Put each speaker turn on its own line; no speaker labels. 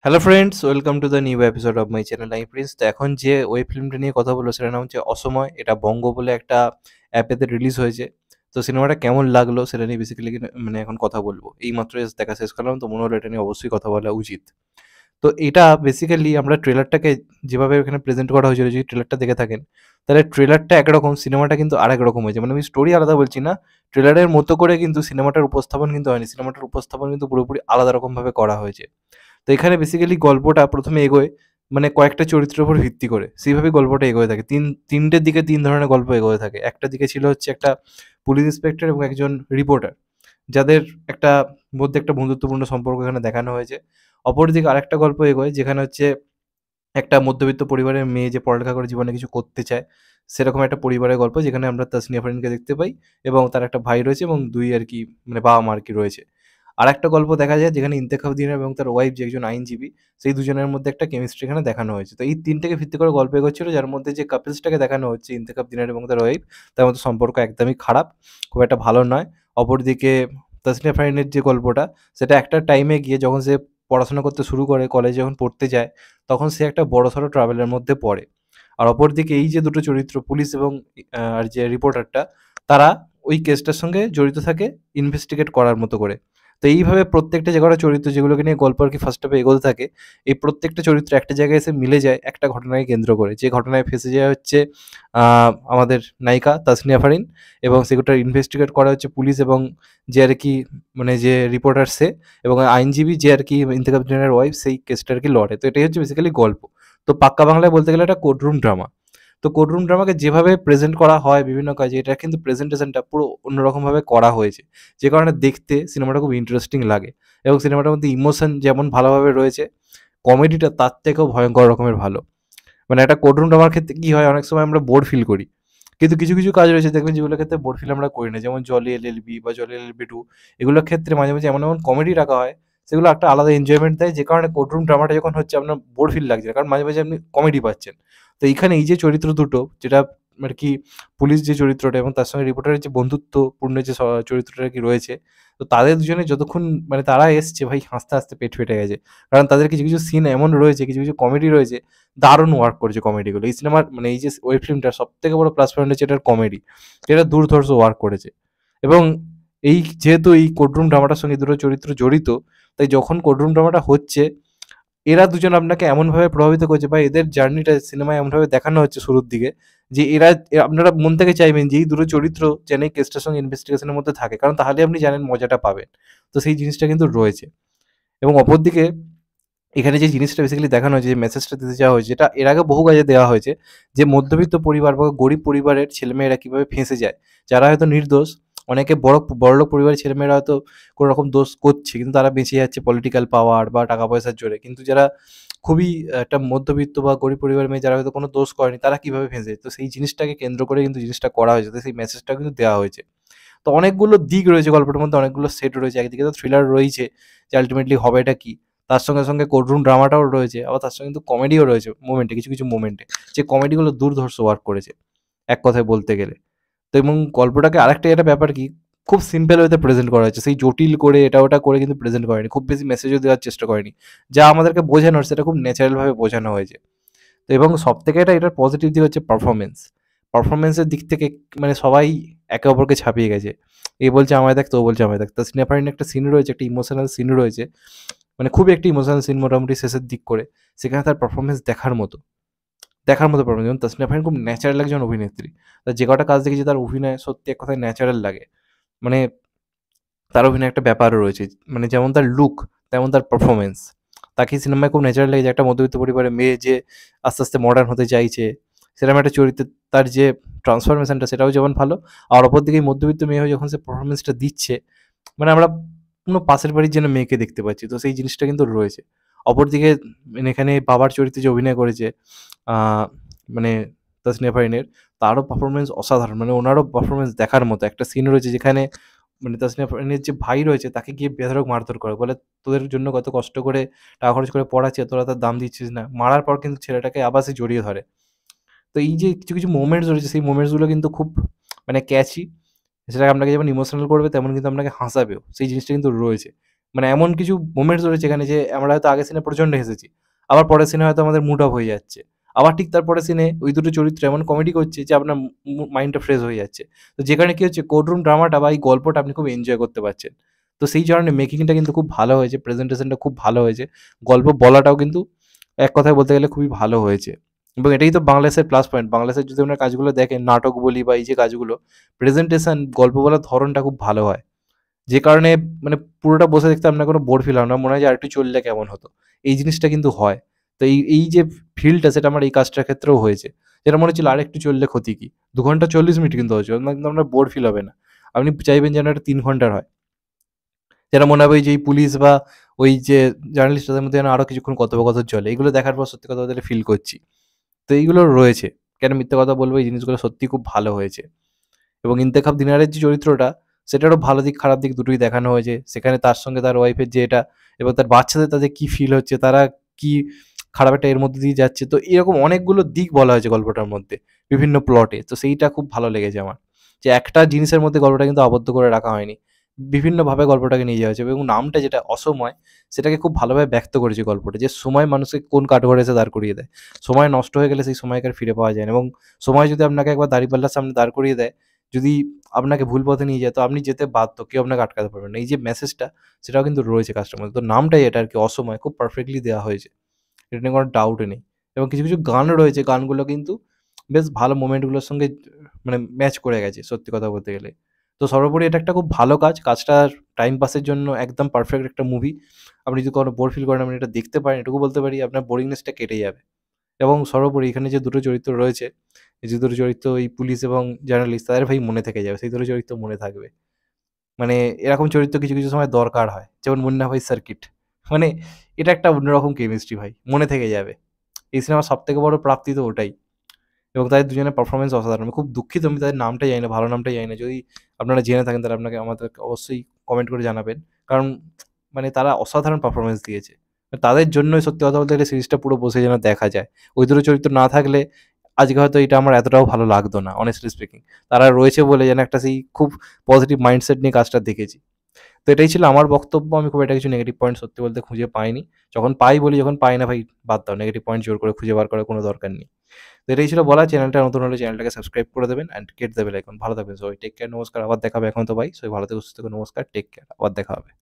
Hello friends, welcome to the new episode of my channel I Prince. তো এখন যে web ফিল্মটা নিয়ে কথা বলবো সেটার নাম হচ্ছে অসময়। এটা বঙ্গ বলে একটা অ্যাপেতে রিলিজ হয়েছে। তো সিনেমাটা কেমন লাগলো সেটা নিয়ে বেসিক্যালি মানে এখন কথা বলবো। এইমাত্র জাস্ট দেখা শেষ করলাম, তো মনে হলো এটা নিয়ে অবশ্যই কথা বলা উচিত। তো এটা বেসিক্যালি আমরা ট্রেলারটাকে যেভাবে এখানে প্রেজেন্ট করা হয়েছিল, যদি ট্রেলারটা দেখে থাকেন তাহলে ট্রেলারটা একরকম, সিনেমাটা কিন্তু আরেক রকম হয়েছে। মানে আমি স্টোরি আলাদা বলছি না, ট্রেলারের মতো করে কিন্তু সিনেমাটার উপস্থাপন কিন্তু হয়নি। সিনেমাটার উপস্থাপন কিন্তু পুরোপুরি আলাদা রকমভাবে করা হয়েছে। তো এখানে বেসিক্যালি গল্পটা প্রথমে এগোয় মানে কয়েকটা চরিত্রের উপর ভিত্তি করে, সেইভাবে গল্পটা এগোয় থাকে। তিনটের দিকে তিন ধরনের গল্প এগোয় থাকে। একটা দিকে ছিল হচ্ছে একটা পুলিশ ইন্সপেক্টর এবং একজন রিপোর্টার, যাদের একটা মধ্যে একটা বন্ধুত্বপূর্ণ সম্পর্ক এখানে দেখানো হয়েছে। অপরদিকে আরেকটা গল্প এগোয় যেখানে হচ্ছে একটা মধ্যবিত্ত পরিবারের মেয়ে যে পড়ালেখা করে জীবনে কিছু করতে চায়, সেরকম একটা পরিবারের গল্প যেখানে আমরা তাসনিয়া ফারিনকে দেখতে পাই এবং তার একটা ভাই রয়েছে এবং দুই আর কি মানে বাবা মা আর কি রয়েছে। আর একটা গল্প দেখা যায় যেখানে ইন্তেখাব দিনের এবং তার ওয়াইফ যে একজন আইনজীবী, সেই দুজনের মধ্যে একটা কেমিস্ট্রি এখানে দেখানো হয়েছে। তো এই তিনটাকে ভিত্তি করে গল্প এগোচ্ছিল, যার মধ্যে যে কাপলসটাকে দেখানো হচ্ছে ইন্তেখাব দিনের এবং তার ওয়াইফ, তার মধ্যে সম্পর্ক একদমই খারাপ, খুব একটা ভালো নয়। অপরদিকে তাসনিয়া ফারিনের যে গল্পটা, সেটা একটা টাইমে গিয়ে যখন সে পড়াশোনা করতে শুরু করে, কলেজে যখন পড়তে যায়, তখন সে একটা বড়সড় ট্রাভেলের মধ্যে পড়ে। আর অপরদিকে এই যে দুটো চরিত্র পুলিশ এবং আর যে রিপোর্টারটা, তারা ওই কেসটার সঙ্গে জড়িত থাকে ইনভেস্টিগেট করার মতো করে। তো এইভাবে প্রত্যেকটা যে কটা চরিত্র যেগুলোকে নিয়ে গল্প আর কি ফার্স্ট হাফে এগোতে থাকে, এই প্রত্যেকটা চরিত্র একটা জায়গায় এসে মিলে যায় একটা ঘটনাকে কেন্দ্র করে। যে ঘটনায় ফেঁসে যায় হচ্ছে আমাদের নায়িকা তাসনিয়া ফারিন, এবং সেগুলোটা ইনভেস্টিগেট করা হচ্ছে পুলিশ এবং যে আর কি মানে যে রিপোর্টার সে, এবং আইনজীবী যে আর কি ইন্তেখাব দিনের ওয়াইফ, সেই কেসটা আর কি লড়ে। তো এটাই হচ্ছে বেসিক্যালি গল্প। তো পাক্কা বাংলায় বলতে গেলে এটা কোর্টরুম ড্রামা। তো কোর্টরুম ড্রামাকে যেভাবে প্রেজেন্ট করা হয় বিভিন্ন কাজে, এটা কিন্তু প্রেজেন্টেশনটা পুরো অন্যরকমভাবে করা হয়েছে, যে কারণে দেখতে সিনেমাটা খুব ইন্টারেস্টিং লাগে। এবং সিনেমাটার মধ্যে ইমোশন যেমন ভালোভাবে রয়েছে, কমেডিটা তার থেকেও ভয়ঙ্কর রকমের ভালো। মানে একটা কোর্টরুম ড্রামার ক্ষেত্রে কি হয়, অনেক সময় আমরা বোর ফিল করি, কিন্তু কিছু কিছু কাজ রয়েছে দেখবেন যেগুলোর ক্ষেত্রে বোর ফিল আমরা করি না, যেমন জলি এলএলবি বা জলি এলএলবি টু। এগুলোর ক্ষেত্রে মাঝে মাঝে এমন এমন কমেডি রাখা হয়, সেগুলো একটা আলাদা এনজয়মেন্ট দেয়, যে কারণে কোর্টরুম ড্রামাটা যখন হচ্ছে আপনার বোর ফিল লাগছে না, কারণ মাঝে মাঝে আপনি কমেডি পাচ্ছেন। তো এইখানে এই যে চরিত্র দুটো, যেটা আর কি পুলিশ যে চরিত্রটা এবং তার সঙ্গে রিপোর্টারের যে বন্ধুত্বপূর্ণ যে চরিত্রটা আর কি রয়েছে, তো তাদের দুজনে যতক্ষণ মানে তারা এসছে ভাই, হাসতে হাসতে পেট ফেটে গেছে। কারণ তাদের কিছু কিছু সিন এমন রয়েছে, কিছু কিছু কমেডি রয়েছে, দারুণ ওয়ার্ক করেছে কমেডিগুলো। এই সিনেমার মানে এই যে ওয়েব ফিল্মটার সব থেকে বড় প্লাস পয়েন্ট হচ্ছে এটার কমেডি, যেটা দুর্ধর্ষ ওয়ার্ক করেছে। এবং এই যেহেতু এই কোর্টরুম ড্রামাটার সঙ্গে দুটো চরিত্র জড়িত, তাই যখন কোর্টরুম ড্রামাটা হচ্ছে, এরা দুজন আপনাকে এমনভাবে প্রভাবিত করছে বা এদের জার্নিটা সিনেমায় এমনভাবে দেখানো হচ্ছে শুরুর দিকে, যে আপনারা মন থেকে চাইবেন যে এই দুটো চরিত্র যেন এই কেসটার সঙ্গে ইনভেস্টিগেশনের মধ্যে থাকে, কারণ তাহলে আপনি জানেন মজাটা পাবেন। তো সেই জিনিসটা কিন্তু রয়েছে। এবং অপরদিকে এখানে যে জিনিসটা বেসিক্যালি দেখানো হয়েছে, যে মেসেজটা দিতে চাওয়া হয়েছে, যেটা এর আগে বহু কাজে দেওয়া হয়েছে, যে মধ্যবিত্ত পরিবার বা গরিব পরিবারের ছেলেমেয়েরা কীভাবে ফেঁসে যায়, যারা হয়তো নির্দোষ। অনেকে বড়লোক পরিবারের ছেলেমেয়েরা হয়তো কোনো রকম দোষ করছে, কিন্তু তারা বেঁচে যাচ্ছে পলিটিক্যাল পাওয়ার বা টাকা পয়সার জোরে। কিন্তু যারা খুবই একটা মধ্যবিত্ত বা গরিব পরিবারের মেয়ে, যারা হয়তো কোনো দোষ করেনি, তারা কীভাবে ফেঁসে যায়। তো সেই জিনিসটাকে কেন্দ্র করে কিন্তু জিনিসটা করা হয়েছে, তো সেই মেসেজটাও কিন্তু দেওয়া হয়েছে। তো অনেকগুলো দিক রয়েছে গল্পটার মধ্যে, অনেকগুলো সেট রয়েছে। একদিকে তো থ্রিলার রয়েছে, যে আলটিমেটলি হবেটা কী, তার সঙ্গে সঙ্গে কোর্টরুম ড্রামাটাও রয়েছে, আবার তার সঙ্গে কিন্তু কমেডিও রয়েছে মোমেন্টে, কিছু কিছু মোমেন্টে, যে কমেডিগুলো দুর্ধর্ষ ওয়ার্ক করেছে এক কথায় বলতে গেলে। তো এবং গল্পটাকে আরেকটা এটা ব্যাপার কি, খুব সিম্পল ওয়েতে প্রেজেন্ট করা হয়েছে, সেই জটিল করে এটা ওটা করে কিন্তু প্রেজেন্ট করেনি, খুব বেশি মেসেজও দেওয়ার চেষ্টা করেনি। যা আমাদেরকে বোঝানোর সেটা খুব ন্যাচারালভাবে বোঝানো হয়েছে। তো এবং সব থেকে এটার পজিটিভ দিক হচ্ছে পারফরমেন্স। পারফরমেন্সের দিক থেকে মানে সবাই একে অপরকে ছাপিয়ে গেছে। এ বলছে আমায় দেখ, তো ও বলছে আমায় দেখ। তাসনিয়া ফারিন একটা সিন রয়েছে, একটা ইমোশনাল সিন রয়েছে, মানে খুবই একটা ইমোশনাল সিন মোটামুটি শেষের দিক করে। সেখানে তার পারফরমেন্স দেখার মতো। দেখার মতো পারফরমেন্স, যেমন তাসনিয়া ফারিন খুব ন্যাচারাল একজন অভিনেত্রী। তার যে কটা কাজ দেখেছি তার অভিনয় সত্যি এক কথায় ন্যাচারাল লাগে। মানে তার অভিনয়ে একটা ব্যাপারও রয়েছে। মানে যেমন তার লুক, তেমন তার পারফরম্যান্স। তাকে সিনেমায় খুব ন্যাচারাল লাগে, যে একটা মধ্যবিত্ত পরিবারের মেয়ে যে আস্তে, আস্তে মডার্ন হতে চাইছে। সেরকম একটা চরিত্রে তার যে ট্রান্সফরমেশনটা, সেটাও যেমন ভালো। আর অপরদিকে এই মধ্যবিত্ত মেয়ে হয়ে যখন সে পারফরম্যান্সটা দিচ্ছে, মানে আমরা কোনো পাশের বাড়ির যেন মেয়েকে দেখতে পাচ্ছি। তো সেই জিনিসটা কিন্তু রয়েছে। অপরদিকে মানে এখানে বাবার চরিত্রে যে অভিনয় করেছে আ মানে তাসনিয়া ফারিনের, তারও পারফরম্যান্স অসাধারণ। মানে উনারও পারফরম্যান্স দেখার মতো। একটা সিন রয়েছে যেখানে মানে তাসনিয়া ফারিনের যে ভাই রয়েছে, তাকে গিয়ে বেধড়ক মারধর করে। বলে, "তোদের জন্য কত কষ্ট করে টাকা খরচ করে পড়াচ্ছি, আর তোরা তার দাম দিচ্ছিস না।" মারার পর কিন্তু ছেলেটাকে আবার সে জড়িয়ে ধরে। তো এই যে কিছু, কিছু মোমেন্টস রয়েছে, সেই মোমেন্টস গুলো কিন্তু খুব মানে ক্যাচি। সেটা আপনাকে যেমন ইমোশনাল করবে, তেমন কিন্তু আপনাকে হাসাবেও। সেই জিনিসটা কিন্তু রয়েছে। মানে এমন কিছু মোমেন্টস রয়েছে এখানে যে আমরা হয়তো আগের সিনে প্রচণ্ড হেসেছি, আবার পরের সিনে হয়তো আমাদের মুড অফ হয়ে যাচ্ছে, আবার ঠিক তার পরের সিনে ওই দুটো চরিত্র এমন কমেডি করছে যে আপনার মাইন্ডটা ফ্রেশ হয়ে যাচ্ছে। তো যেখানে কি হচ্ছে কোর্টরুম ড্রামাটা বা এই গল্পটা আপনি খুব এনজয় করতে পারছেন। তো সেই কারণে মেকিংটা কিন্তু খুব ভালো হয়েছে, প্রেজেন্টেশনটা খুব ভালো হয়েছে, গল্প বলাটাও কিন্তু এক কথায় বলতে গেলে খুবই ভালো হয়েছে। এবং এটাই তো বাংলাদেশের প্লাস পয়েন্ট। বাংলাদেশের যদি আপনার কাজগুলো দেখেন, নাটক বলি বা এই যে কাজগুলো, প্রেজেন্টেশন, গল্প বলার ধরনটা খুব ভালো হয়। যে কারণে মানে পুরোটা বসে দেখতে আপনার কোনো বোর ফিল হয় না। মনে হয় যে আরেকটু চললে কেমন হতো? এই জিনিসটা কিন্তু হয়। তো এই যে ফিলটা সেটা আমার এই কাজটার ক্ষেত্রেও হয়েছে। যেটা মনে হচ্ছিল আরেকটু চললে ক্ষতি কি? ২ ঘন্টা ৪০ মিনিট কিন্তু হচ্ছে। কিন্তু আপনার বোর ফিল হবে না। আপনি চাইবেন যেন এটা ৩ ঘন্টার হয়। যেটা মনে হবে যে এই পুলিশ বা ওই যে জার্নালিস্ট তাদের মধ্যে যেন আরো কিছুক্ষণ কথোপকথন চলে। এগুলো দেখার পর সত্যি কথা বলতে ফিল করছি। তো এইগুলো রয়েছে। কেন মিথ্যে কথা বলব, এই জিনিসগুলো সত্যিই খুব ভালো হয়েছে। এবং ইন্তেখাব দিনারের যে চরিত্রটা, সেটারও ভালো দিক খারাপ দিক দুটোই দেখানো হয়েছে। সেখানে তার সঙ্গে তার ওয়াইফের যে এটা এবং তার বাচ্চাদের তাদের কি ফিল হচ্ছে, তারা কি খারাপ একটা এর মধ্যে দিয়ে যাচ্ছে। তো এরকম অনেকগুলো দিক বলা হয়েছে গল্পটার মধ্যে, বিভিন্ন প্লটে। তো সেইটা খুব ভালো লেগেছে আমার। যে একটা জিনিসের মধ্যে গল্পটা কিন্তু আবদ্ধ করে রাখা হয়নি। বিভিন্নভাবে গল্পটাকে নিয়ে যাওয়া হয়েছে এবং নামটা যেটা অসময়, সেটাকে খুব ভালোভাবে ব্যক্ত করেছে গল্পটা। যে সময় মানুষকে কোন কাঠগড়ে এসে দাঁড় করিয়ে দেয়। সময় নষ্ট হয়ে গেলে সেই সময়কে আর ফিরে পাওয়া যায় না এবং সময় যদি আপনাকে একবার দাঁড়িপাল্লার সামনে দাঁড় করিয়ে দেয়, যদি আপনাকে ভুল পথে নিয়ে যায়, তো আপনি যেতে বাধ্য। কেউ আপনাকে আটকাতে পারবে না। এই যে মেসেজটা, সেটাও কিন্তু রয়েছে কাজটার মধ্যে। তো নামটাই এটা আরকি, অসময়, খুব পারফেক্টলি দেওয়া হয়েছে। এটা নিয়ে কোনো ডাউটই নেই। এবং কিছু, কিছু গান রয়েছে, গানগুলো কিন্তু বেশ ভালো মোমেন্টগুলোর সঙ্গে মানে ম্যাচ করে গেছে সত্যি কথা বলতে গেলে। তো সর্বোপরি এটা একটা খুব ভালো কাজ। কাজটা টাইম পাসের জন্য একদম পারফেক্ট একটা মুভি। আপনি যদি কখনো বোর ফিল করেন, আপনি এটা দেখতে পারেন। এটুকু বলতে পারি আপনার বোরিংনেসটা কেটে যাবে। এবং সর্বোপরি এখানে যে দুটো চরিত্র রয়েছে, এই যে দুটো চরিত্র, এই পুলিশ এবং জার্নালিস্ট, তাদের ভাই মনে থেকে যাবে। সেই দুটো চরিত্র মনে থাকবে। মানে এরকম চরিত্র কিছু, কিছু সময় দরকার হয়। যেমন মুন্না ভাই সার্কিট। মানে এটা একটা অন্যরকম কেমিস্ট্রি ভাই। মনে থেকে যাবে। এই সিনেমার সবথেকে বড় প্রাপ্তি তো ওটাই। এবং তাদের দুজনের পারফরম্যান্স অসাধারণ। আমি খুব দুঃখিত আমি তাদের নামটা জানি না, ভালো নামটা জানি না। যদি আপনারা জেনে থাকেন তাহলে আপনাকে আমাদেরকে অবশ্যই কমেন্ট করে জানাবেন। কারণ মানে তারা অসাধারণ পারফরম্যান্স দিয়েছে। তাদের জন্যই সত্যি কথা বলতে গেলে সিরিজটা পুরো বসে যেন দেখা যায়। ওই দুটো চরিত্র না থাকলে আজকে হয়তো এটা আমার এতটাও ভালো লাগতো না, honestly speaking। তারা রয়েছে বলে যেন একটা সেই খুব পজিটিভ মাইন্ডসেট নিয়ে কাজটা দেখেছি। তো এটাই ছিল আমার বক্তব্য। আমি খুব একটা কিছু নেগেটিভ পয়েন্ট সত্যি বলতে খুঁজে পাইনি। যখন পাই বলি, যখন পাই না ভাই বাদ দাও। নেগেটিভ পয়েন্ট জোর করে খুঁজে বার করার কোনো দরকার নেই। তো এটাই ছিল বলা। চ্যানেলটা নতুন হলে চ্যানেলটাকে সাবস্ক্রাইব করে দেবেন and hit the bell icon. ভালো থাকবেন সবাই। Take care. নমস্কার। আবার দেখা হবে। এখন তো ভাই সবাই ভালো থেকো, সুস্থ থেকো। নমস্কার। Take care. আবার দেখা হবে।